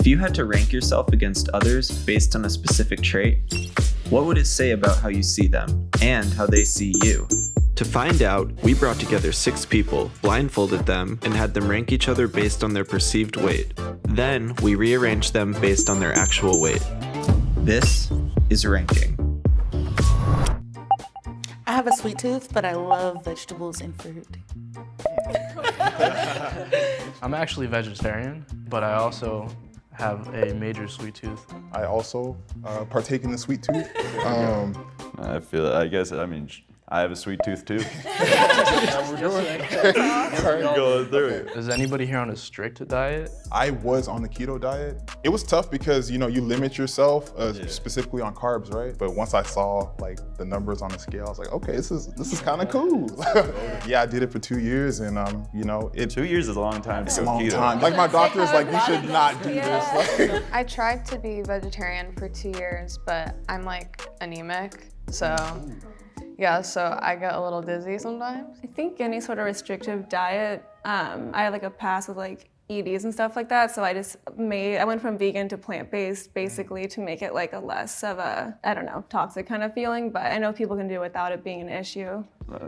If you had to rank yourself against others based on a specific trait, what would it say about how you see them and how they see you? To find out, we brought together 6 people, blindfolded them, and had them rank each other based on their perceived weight. Then, we rearranged them based on their actual weight. This is ranking. I have a sweet tooth, but I love vegetables and fruit. I'm actually vegetarian, but I also have a major sweet tooth. I also partake in the sweet tooth. I have a sweet tooth too. We're going through it. Is anybody here on a strict diet? I was on the keto diet. It was tough because you limit yourself specifically on carbs, right? But once I saw like the numbers on the scale, I was like, okay, this is kind of cool. Yeah, I did it for 2 years, and 2 years is a long time to go long keto. time. Like my doctor is like, you should not do this. Like, I tried to be vegetarian for 2 years, but I'm like anemic, so so I get a little dizzy sometimes. I think any sort of restrictive diet, I had like a past with like EDs and stuff like that, so I went from vegan to plant-based basically to make it like a less of a, toxic kind of feeling, but I know people can do it without it being an issue.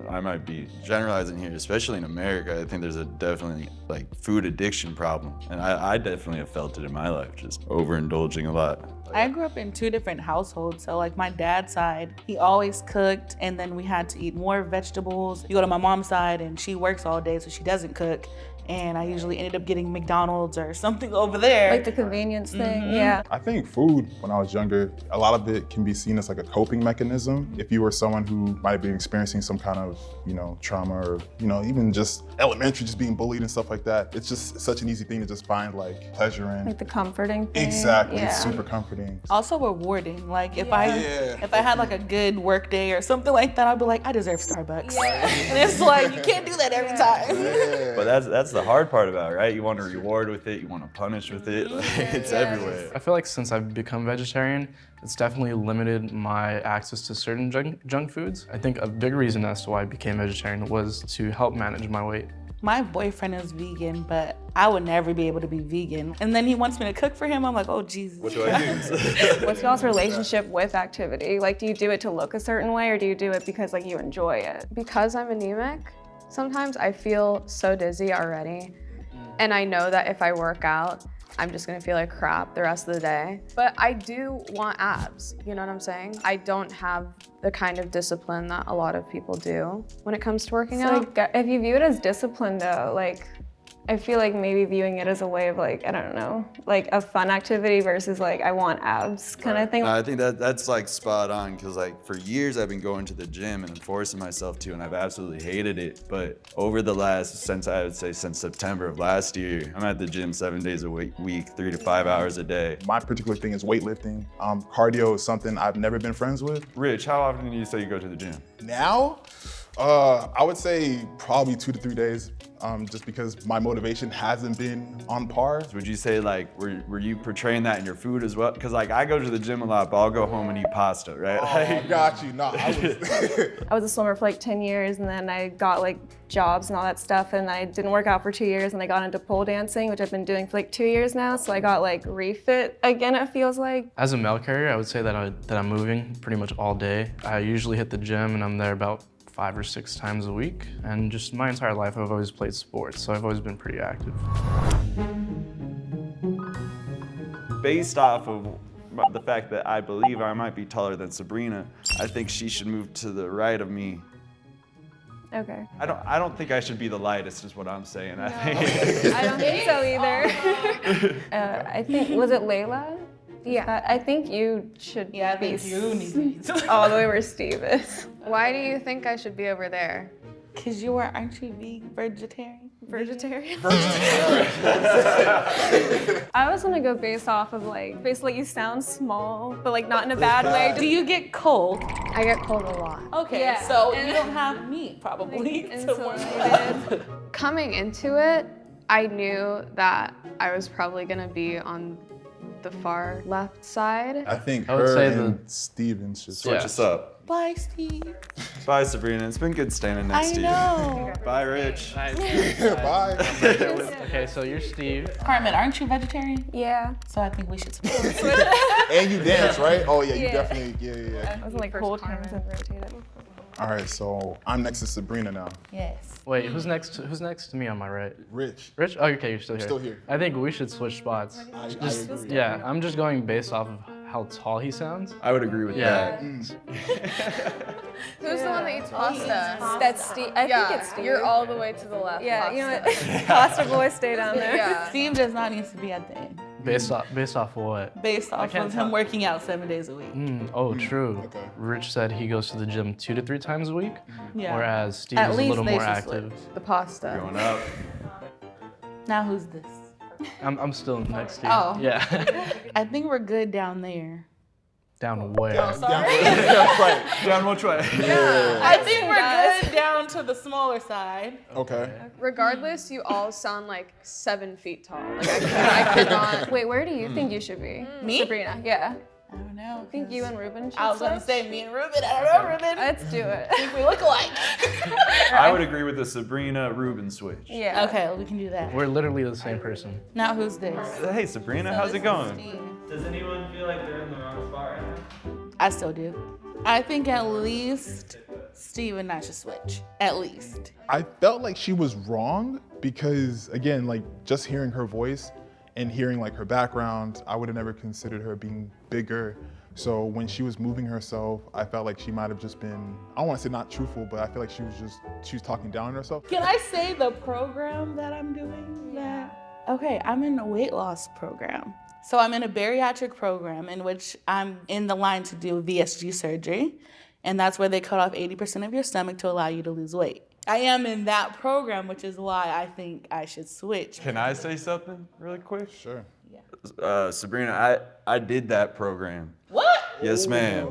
I might be generalizing here, especially in America. I think there's a definitely like food addiction problem. And I definitely have felt it in my life, just overindulging a lot. I grew up in 2 different households. So like my dad's side, he always cooked, and then we had to eat more vegetables. You go to my mom's side and she works all day, so she doesn't cook. And I usually ended up getting McDonald's or something over there. Like the convenience thing, yeah. I think food, when I was younger, a lot of it can be seen as like a coping mechanism. If you were someone who might have been experiencing some kind of, trauma or, even just elementary, just being bullied and stuff like that, it's just such an easy thing to just find like pleasure in. Like the comforting thing. Exactly, yeah. It's super comforting. Also rewarding. Like if I had like a good work day or something like that, I'd be like, I deserve Starbucks. Yeah. And it's like, you can't do that every time. Yeah. But that's the hard part about it, right? You want to reward with it, you want to punish with it. Like, it's everywhere. I feel like since I've become vegetarian, it's definitely limited my access to certain junk foods. I think a big reason as to why I became vegetarian was to help manage my weight. My boyfriend is vegan, but I would never be able to be vegan. And then he wants me to cook for him. I'm like, oh, Jesus. What do I do? What's y'all's relationship with activity? Like, do you do it to look a certain way, or do you do it because like you enjoy it? Because I'm anemic, sometimes I feel so dizzy already. And I know that if I work out, I'm just gonna feel like crap the rest of the day. But I do want abs, you know what I'm saying? I don't have the kind of discipline that a lot of people do when it comes to working out. Like, if you view it as discipline though, like, I feel like maybe viewing it as a way of like, I don't know, like a fun activity versus like, I want abs kind of thing. No, I think that's like spot on, because like for years I've been going to the gym and forcing myself to, and I've absolutely hated it. But over the since September of last year, I'm at the gym 7 days a week, 3 to 5 hours a day. My particular thing is weightlifting. Cardio is something I've never been friends with. Rich, how often do you say you go to the gym? Now, I would say probably 2 to 3 days. Just because my motivation hasn't been on par. Would you say like, were you portraying that in your food as well? Because like I go to the gym a lot, but I'll go home and eat pasta, right? Oh, got you. No, I was a swimmer for like 10 years, and then I got like jobs and all that stuff, and I didn't work out for 2 years, and I got into pole dancing, which I've been doing for like 2 years now, so I got like refit again, it feels like. As a mail carrier, I would say that I'm moving pretty much all day. I usually hit the gym and I'm there about 5 or 6 times a week, and just my entire life I've always played sports, so I've always been pretty active. Based off of the fact that I believe I might be taller than Sabrina, I think she should move to the right of me. Okay. I don't think I should be the lightest, is what I'm saying. No. I don't think so either. I think, was it Layla? Yeah, I think you should be you need to be all the way where Steve is. Why do you think I should be over there? Because you are actually vegetarian. I was gonna go based off of like, basically you sound small, but like not in a bad way. Do you get cold? I get cold a lot. Okay, Yeah. so you don't have meat probably. Insulated. Coming into it, I knew that I was probably gonna be on the far left side. I think I would her say and Steven should Switch us up. Bye, Steve. Bye, Sabrina. It's been good standing next I to you. know. Bye, Rich. Bye. Okay, so you're Steve. Carmen, aren't you vegetarian? Yeah. So I think we should switch. And you dance, right? Oh yeah, you Yeah. definitely, yeah. I was like hold hands and rotate it. All right, so I'm next to Sabrina now. Yes. Wait, who's next to me on my right? Rich. Rich? Oh, okay, you're still here. Still here. I think we should switch spots. I agree. Yeah, I'm just going based off of how tall he sounds. I would agree with Yeah. that. Who's the one that eats pasta? That's Steve. I think it's Steve. You're all the way to the left. Yeah, you know what? Pasta boy, stay down there. Yeah. Steve does not need to be at the end. Based off what? Based off can't of tell. him working out 7 days a week. Oh, true. Okay. Rich said he goes to the gym 2 to 3 times a week, Yeah. whereas Steve At is a least little they more should active. The pasta. Going up. Now who's this? I'm still next to you. Oh. Yeah. I think we're good down there. Down where? Right. Down which way? I think we're good down to the smaller side. Okay. Regardless, you all sound like 7 feet tall. Like I cannot. Wait, where do you think you should be? Me? Sabrina. Yeah. I don't know. I think you and Ruben should I was gonna switch. say me and Ruben. I don't know, Ruben. Let's do it. I think we look alike. I would agree with the Sabrina Ruben switch. Yeah. Okay, we can do that. We're literally the same person. Now who's this? Hey, Sabrina, how's it going? Steve. Does anyone feel like they're in the wrong spot right now? I still do. I think at least Steve and I should switch. At least. I felt like she was wrong because, again, like just hearing her voice and hearing like her background, I would have never considered her being bigger. So when she was moving herself, I felt like she might have just been, I don't want to say not truthful, but I feel like she was talking down on herself. Can I say the program that I'm doing? Okay, I'm in a weight loss program. So I'm in a bariatric program in which I'm in the line to do VSG surgery. And that's where they cut off 80% of your stomach to allow you to lose weight. I am in that program, which is why I think I should switch. Can I say something really quick? Sure. Sabrina, I did that program. What? Yes, ma'am.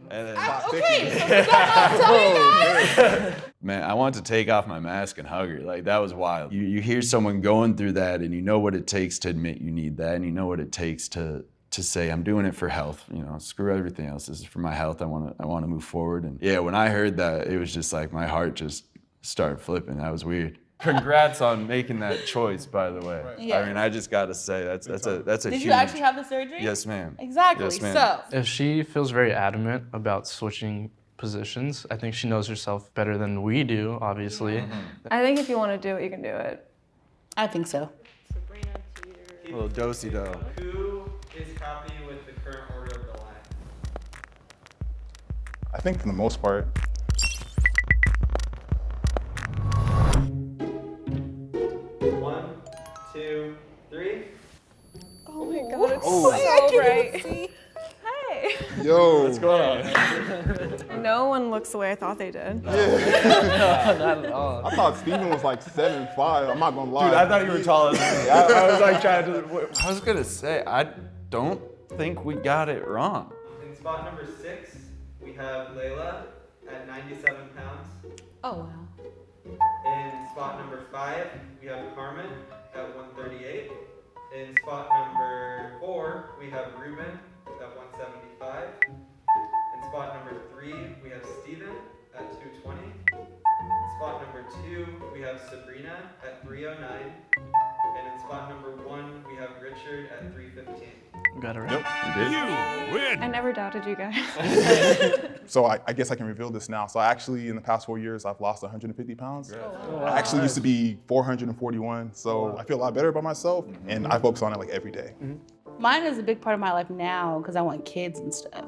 And then, Okay, so is that not telling guys? man, I wanted to take off my mask and hug her. Like, that was wild. You hear someone going through that, and you know what it takes to admit you need that, and you know what it takes to say, I'm doing it for health. You know, screw everything else. This is for my health. I want to move forward. And yeah, when I heard that, it was just like my heart just started flipping. That was weird. Congrats on making that choice, by the way. Yeah. I mean, I just got to say that's a Did huge. you actually have the surgery? Yes, ma'am. Exactly. Yes, ma'am. So If she feels very adamant about switching positions, I think she knows herself better than we do, obviously. I think if you want to do it, you can do it. I think so. A little do-si-do. Who is happy with the current order of the line? I think for the most part. One, two, three. Oh my god, it's so bright. Hey. Yo. What's going on? No one looks the way I thought they did. Not at all. I thought Steven was like 7'5". I'm not gonna lie. Dude, I thought you were taller than me. I was like trying to. I was gonna say, I don't think we got it wrong. In spot number 6, we have Layla at 97 pounds. Oh wow. In spot number 5, we have Carmen at 138. In spot number 4, we have Ruben at 175. In spot number 3, we have Steven at 220. In spot number 2, we have Sabrina at 309. And in spot number 1, we have Richard at 315. Got it right. I never doubted you guys. So I guess I can reveal this now. So I actually, in the past 4 years, I've lost 150 pounds. I actually used to be 441. So I feel a lot better about myself, and I focus on it like every day. Mine is a big part of my life now because I want kids and stuff.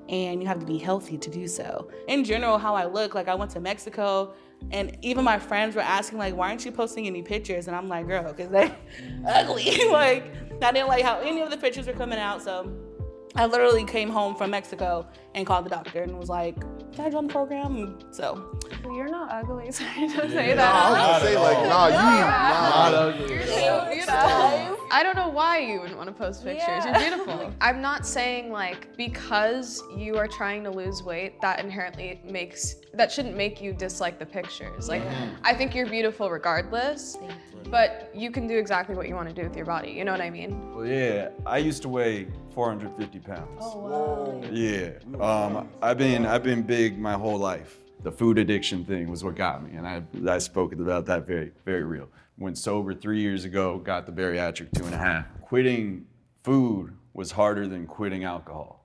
And you have to be healthy to do so. In general, how I look, like I went to Mexico and even my friends were asking like, why aren't you posting any pictures? And I'm like, girl, because they're ugly. Like, I didn't like how any of the pictures were coming out. So I literally came home from Mexico and called the doctor and was like, can I join the program? And so. Well, you're not ugly, so I don't say I that. was gonna say like, nah, Not ugly. You're so beautiful. I don't know why you wouldn't want to post pictures. You're beautiful. I'm not saying like because you are trying to lose weight, that inherently that shouldn't make you dislike the pictures. Like I think you're beautiful regardless. but you can do exactly what you want to do with your body. You know what I mean? Well, yeah, I used to weigh 450 pounds. Oh, wow. Yeah, I've been big my whole life. The food addiction thing was what got me, and I spoke about that very, very real. Went sober 3 years ago, got the bariatric 2.5. Quitting food was harder than quitting alcohol.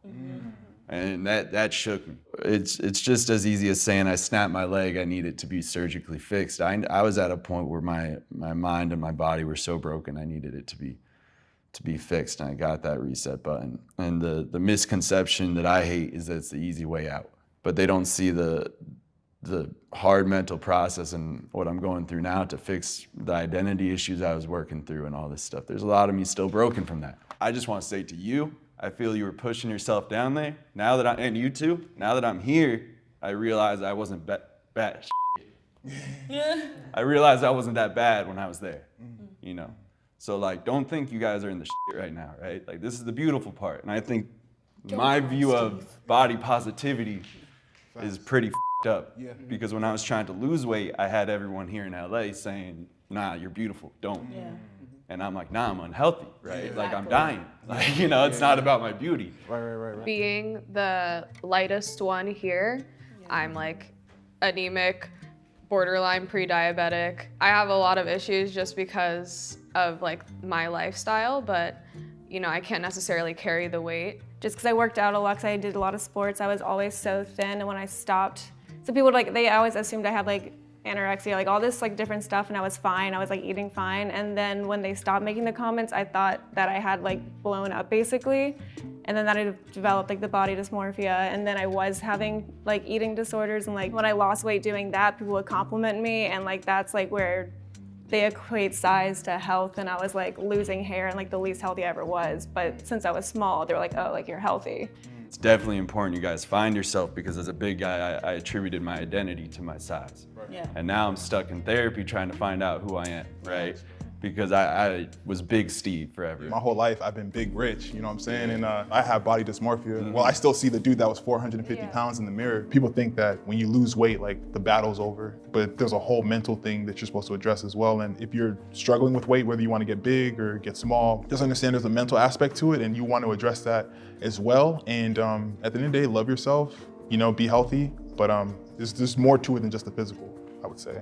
And that shook me. It's just as easy as saying I snapped my leg, I need it to be surgically fixed. I was at a point where my mind and my body were so broken, I needed it to be fixed, and I got that reset button. And the misconception that I hate is that it's the easy way out. But they don't see the hard mental process and what I'm going through now to fix the identity issues I was working through and all this stuff. There's a lot of me still broken from that. I just want to say to you, I feel you were pushing yourself down there. And you too, now that I'm here, I realize I wasn't bad. I realized I wasn't that bad when I was there, you know? So like, don't think you guys are in the shit right now, right? Like, this is the beautiful part. And I think my view of body positivity is pretty f***ed up. Because when I was trying to lose weight, I had everyone here in LA saying, nah, you're beautiful, don't. And I'm like, nah, I'm unhealthy, right? Exactly. Like, I'm dying. Like, you know, it's not about my beauty. Right. Being the lightest one here, I'm like anemic, borderline pre-diabetic. I have a lot of issues just because of like my lifestyle, but you know, I can't necessarily carry the weight. Just because I worked out a lot, because I did a lot of sports, I was always so thin, and when I stopped, so people like, they always assumed I had like anorexia, like all this like different stuff, and I was fine, I was like eating fine, and then when they stopped making the comments, I thought that I had like blown up basically, and then that I developed like the body dysmorphia, and then I was having like eating disorders, and like when I lost weight doing that, people would compliment me, and like that's like where they equate size to health, and I was like losing hair and like the least healthy I ever was, but since I was small, they were like, oh, like you're healthy. It's definitely important you guys find yourself, because as a big guy, I attributed my identity to my size. And now I'm stuck in therapy trying to find out who I am, right? Because I was Big Steve forever. My whole life, I've been big rich, you know what I'm saying? And I have body dysmorphia. Well, I still see the dude that was 450 pounds in the mirror. People think that when you lose weight, like the battle's over, but there's a whole mental thing that you're supposed to address as well. And if you're struggling with weight, whether you want to get big or get small, just understand there's a mental aspect to it, and you want to address that as well. And at the end of the day, love yourself, you know, be healthy, but there's more to it than just the physical, I would say.